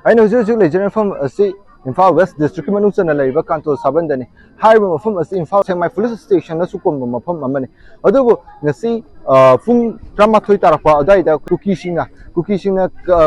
aina huju legion from asi Imphal West District manusana laiba Kanto sabandani haiba mafam asi Imphal semi police station na sukomba mafam amani adubu ngasi fung drama thoi tarapa adaida cookie singa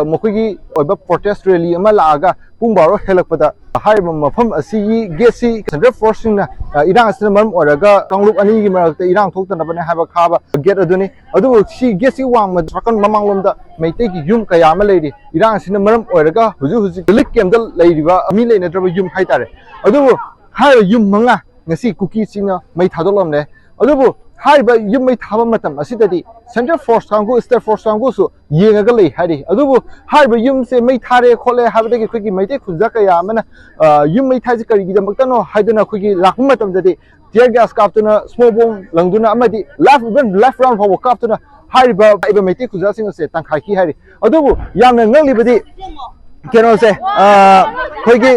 mokogi oiba protest rally ama laaga pung baro helakpada haiba mafam asi gesi central forcing na irang asna maram oraga kangluk ani gi marakta irang thoktana bane haiba khaba get aduni adubu si gesi wang ma trakan mamanglomda meite gi yum kaya ma leidi irang asna maram oraga huju lik kemdal leiriba mi leina draba yum haitare adubu haiba yum manga ngasi cookie singa mai thadolomne adubu haiba yum mai thaba matam asidadi central force kangu state force kangu su yengaga lei hari adubu haiba yum se mai thare khole habadagi khigi maite khunja kaya amana yum mai thaji kari gi damakta no haiduna khigi lakum matam jadi tear gas kaptuna smoke bomb langduna amadi left round for kaptuna haiba iba maite khunja singa se tangkhai ki hari adubu yamna ngalibadi keno se khigi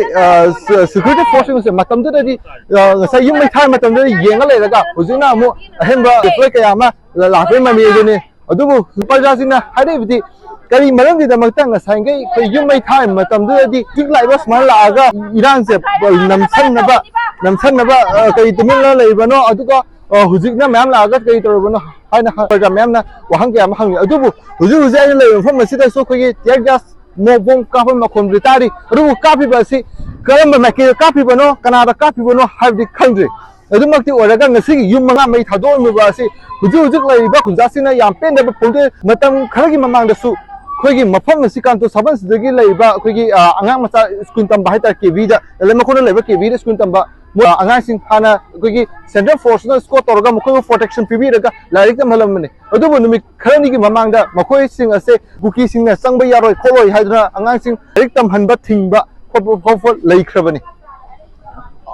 security force se matam dadi ngasai yum mai thai matam dadi yenga lei raga hujina amu ahenba deploy kaya ma lape mami jene adubu superjasina haidibidi kari maram di damakta ngasai ngai yum mai thai matam dadi tik lai bas man laaga iran se namsan naba kai tumila leibano aduga hujikna mayam laaga kai torbono haina ha mayam na wahang kaya ma hangi adubu huju ai lei phom masida so khigi tear gas mobong kapi makon britari rubu kapi basi karamba maki kapi bano kanada kapi bano habdi khangri adu makti oraga ngasi yum manga mai thadol mu basi huju lai ba kunjasina yam pende ba ponde matam kharagi mamang da su khoigi mafam ngasi Kanto saban sidagi lai ba khoigi angang macha skun tam bahita kv da lema khona lai ba kv da skun tam ba angang sing hana khoigi central force na squad torga mukho protection pb raga larik tam halam mane adu bu numi kharani gi mamang da makhoi sing ase buki sing na sangba yaroi kholoi haiduna angang sing larik tam hanba thingba khop lai khrabani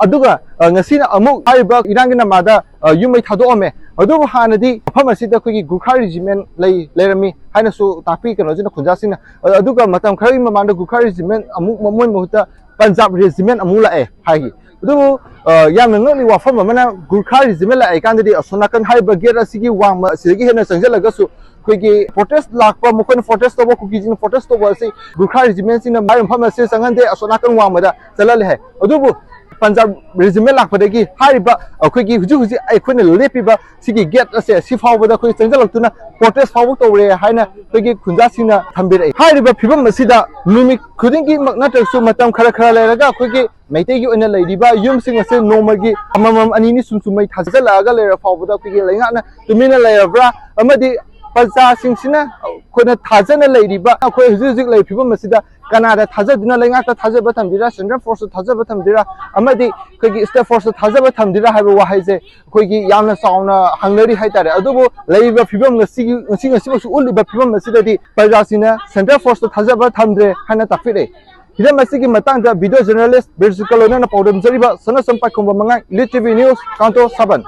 aduga ngasina amuk haiba irangi na mada yumai thado ame adubu hanadi pharmacy da khogi gukha regiment leirami haina su tapi kano jina khunjasina aduga matam khari mamanda gukha regiment amuk mamoi mohuta Punjab regiment amula hai adubu yamna ngli wa phama mana gukha regiment la kandidi asonakan haiba gera sigi wang sigi hena sangjalaga su khogi protest lakpa mukon protest to ko kijin protest to wasi gukha regiment sina maram pharmacy sangande asonakan wang mada chalal hai adubu Punjab regiment lakpadagi hariba akhoi huji aikhone lepiba sigi gate ase sifawbada khoi changjalaktuna protest fawuk tawre haina khoi khunjasina thambire hariba phibam masida numi khudingi maknataksu matam khara leraga khoi meitegi ona leiriba yumsing ase nomagi amamam anini sumsumai thajalaga lera fawbada khoi leingana tumina lerabra amadi Paja singsina khona thajana leiriba khoi hujuk lei phibam masida Kanada thajaduna lengata thajaba thamdira central force thajaba thamdira amadi khogi state force thajaba thamdira haiba wahaise khogi yamna sauna hangnari haitare adubu leiba phibam ngasi su uliba phibam masidadi pajasina central force thajaba thamdre hana takfire hidam masigi matangda video journalist Birsikalona na pawdam jariba sana sampai khomba mangai Elite TV News Kanto Saban